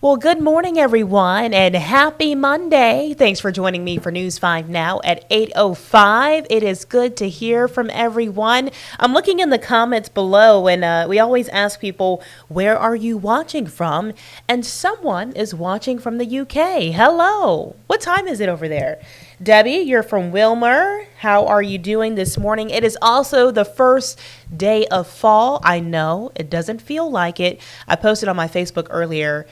Well, good morning, everyone, and happy Monday. Thanks for joining me for News 5 Now at 8:05. It is good to hear from everyone. I'm looking in the comments below, and we always ask people, where are you watching from? And someone is watching from the UK. Hello. What time is it over there? Debbie, you're from Wilmer. How are you doing this morning? It is also the first day of fall. I know it doesn't feel like it. I posted on my Facebook earlier.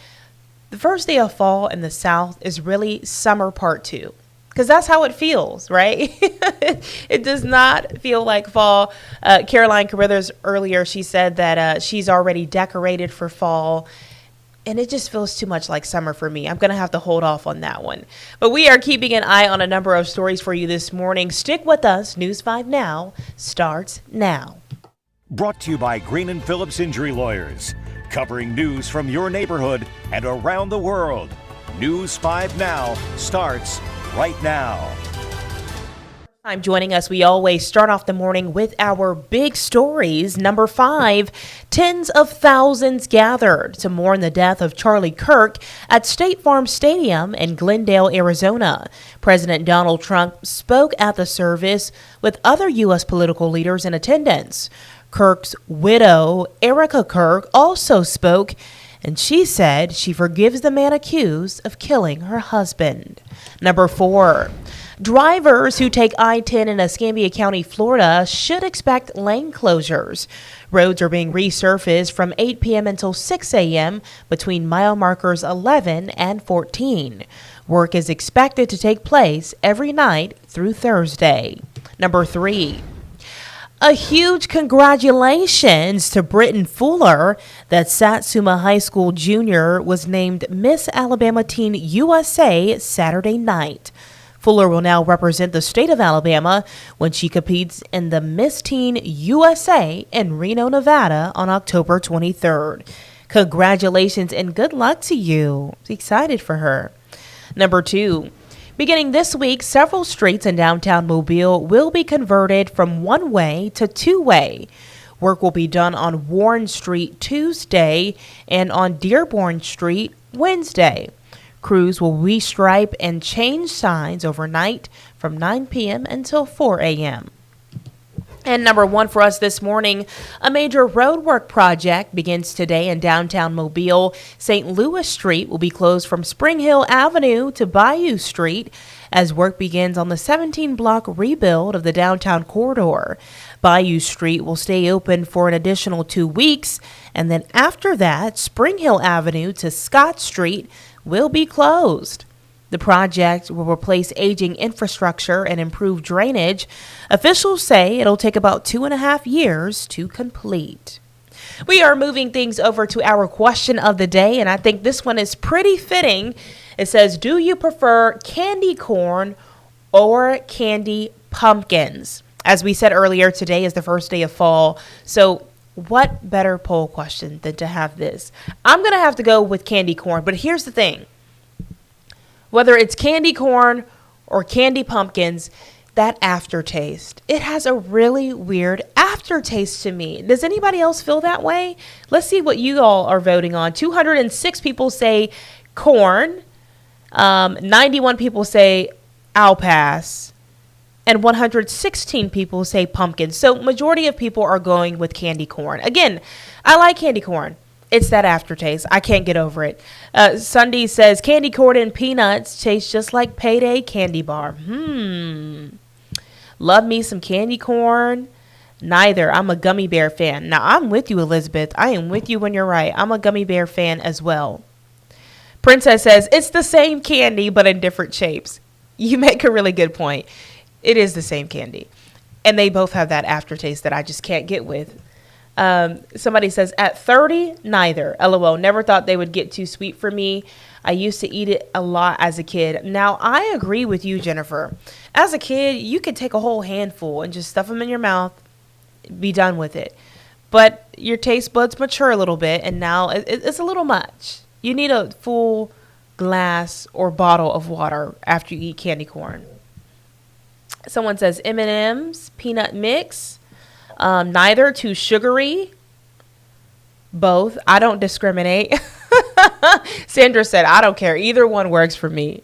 The first day of fall in the South is really summer part 2, because that's how it feels, right? It does not feel like fall. Caroline Carruthers earlier, she said that she's already decorated for fall, and it just feels too much like summer for me. I'm going to have to hold off on that one. But we are keeping an eye on a number of stories for you this morning. Stick with us. News 5 Now starts now. Brought to you by Green & Phillips Injury Lawyers. Covering news from your neighborhood and around the world. News 5 Now starts right now. I'm joining us. We always start off the morning with our big stories. Number 5, tens of thousands gathered to mourn the death of Charlie Kirk at State Farm Stadium in Glendale, Arizona. President Donald Trump spoke at the service with other U.S. political leaders in attendance. Kirk's widow, Erica Kirk, also spoke, and she said she forgives the man accused of killing her husband. Number 4, drivers who take I-10 in Escambia County, Florida, should expect lane closures. Roads are being resurfaced from 8 p.m. until 6 a.m. between mile markers 11 and 14. Work is expected to take place every night through Thursday. Number 3. A huge congratulations to Britton Fuller. That Satsuma High School junior was named Miss Alabama Teen USA Saturday night. Fuller will now represent the state of Alabama when she competes in the Miss Teen USA in Reno, Nevada on October 23rd. Congratulations and good luck to you. Excited for her. Number 2. Beginning this week, several streets in downtown Mobile will be converted from one-way to two-way. Work will be done on Warren Street Tuesday and on Dearborn Street Wednesday. Crews will restripe and change signs overnight from 9 p.m. until 4 a.m. And number 1 for us this morning, a major roadwork project begins today in downtown Mobile. St. Louis Street will be closed from Spring Hill Avenue to Bayou Street as work begins on the 17-block rebuild of the downtown corridor. Bayou Street will stay open for an additional 2 weeks, and then after that, Spring Hill Avenue to Scott Street will be closed. The project will replace aging infrastructure and improve drainage. Officials say it'll take about 2.5 years to complete. We are moving things over to our question of the day, and I think this one is pretty fitting. It says, do you prefer candy corn or candy pumpkins? As we said earlier, today is the first day of fall, so what better poll question than to have this? I'm going to have to go with candy corn, but here's the thing. Whether it's candy corn or candy pumpkins, that aftertaste, it has a really weird aftertaste to me. Does anybody else feel that way? Let's see what you all are voting on. 206 people say corn. 91 people say I'll pass. And 116 people say pumpkin. So majority of people are going with candy corn. Again, I like candy corn. It's that aftertaste. I can't get over it. Sunday says candy corn and peanuts taste just like payday candy bar. Love me some candy corn. Neither. I'm a gummy bear fan. Now, I'm with you, Elizabeth. I am with you when you're right. I'm a gummy bear fan as well. Princess says it's the same candy, but in different shapes. You make a really good point. It is the same candy. And they both have that aftertaste that I just can't get with. Somebody says at 30, neither. LOL. Never thought they would get too sweet for me. I used to eat it a lot as a kid. Now, I agree with you, Jennifer. As a kid, you could take a whole handful and just stuff them in your mouth, be done with it. But your taste buds mature a little bit, and now it's a little much. You need a full glass or bottle of water after you eat candy corn. Someone says M&M's, peanut mix. Neither, too sugary. Both. I don't discriminate. Sandra said, I don't care. Either one works for me.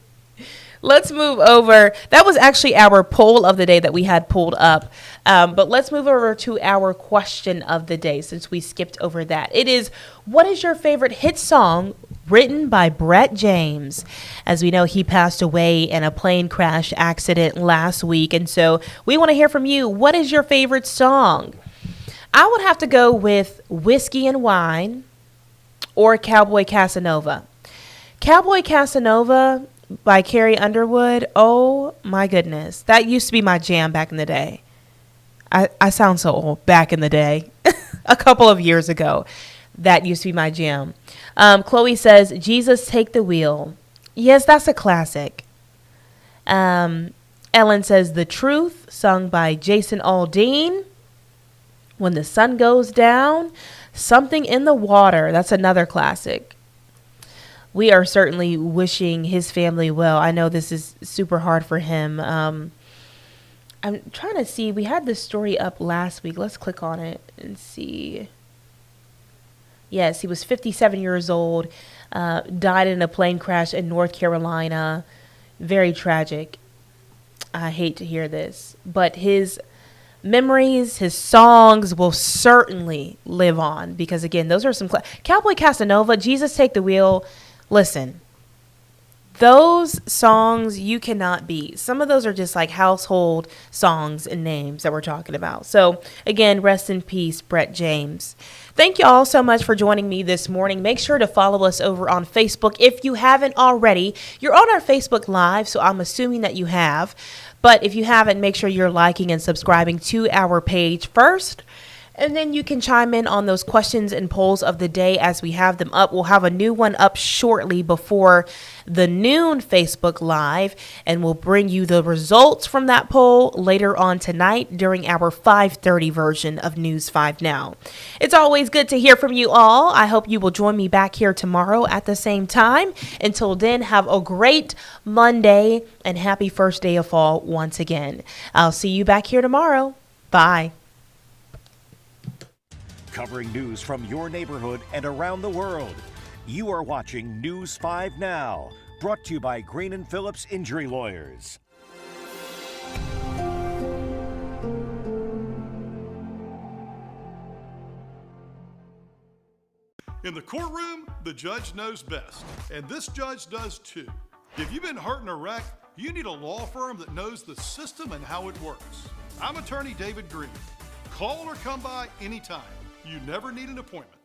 Let's move over. That was actually our poll of the day that we had pulled up. But let's move over to our question of the day since we skipped over that. It is, what is your favorite hit song written by Brett James? As we know, he passed away in a plane crash accident last week. And so we want to hear from you. What is your favorite song? I would have to go with Whiskey and Wine or Cowboy Casanova. Cowboy Casanova by Carrie Underwood. Oh my goodness. That used to be my jam back in the day. I sound so old. Back in the day. A couple of years ago. That used to be my jam. Chloe says, Jesus Take the Wheel. Yes, that's a classic. Ellen says, The Truth, sung by Jason Aldean. When the Sun Goes Down. Something in the Water. That's another classic. We are certainly wishing his family well. I know this is super hard for him. I'm trying to see. We had this story up last week. Let's click on it and see. Yes, he was 57 years old, died in a plane crash in North Carolina. Very tragic. I hate to hear this. But his memories, his songs will certainly live on. Because, again, those are some... Cowboy Casanova, Jesus Take the Wheel... Listen, those songs you cannot beat. Some of those are just like household songs and names that we're talking about. So again, rest in peace, Brett James. Thank you all so much for joining me this morning. Make sure to follow us over on Facebook. If you haven't already, you're on our Facebook Live, so I'm assuming that you have. But if you haven't, make sure you're liking and subscribing to our page first. And then you can chime in on those questions and polls of the day as we have them up. We'll have a new one up shortly before the noon Facebook Live, and we'll bring you the results from that poll later on tonight during our 5:30 version of News 5 Now. It's always good to hear from you all. I hope you will join me back here tomorrow at the same time. Until then, have a great Monday and happy first day of fall once again. I'll see you back here tomorrow. Bye. Covering news from your neighborhood and around the world. You are watching News 5 Now, brought to you by Green & Phillips Injury Lawyers. In the courtroom, the judge knows best, and this judge does too. If you've been hurt in a wreck, you need a law firm that knows the system and how it works. I'm attorney David Green. Call or come by anytime. You never need an appointment.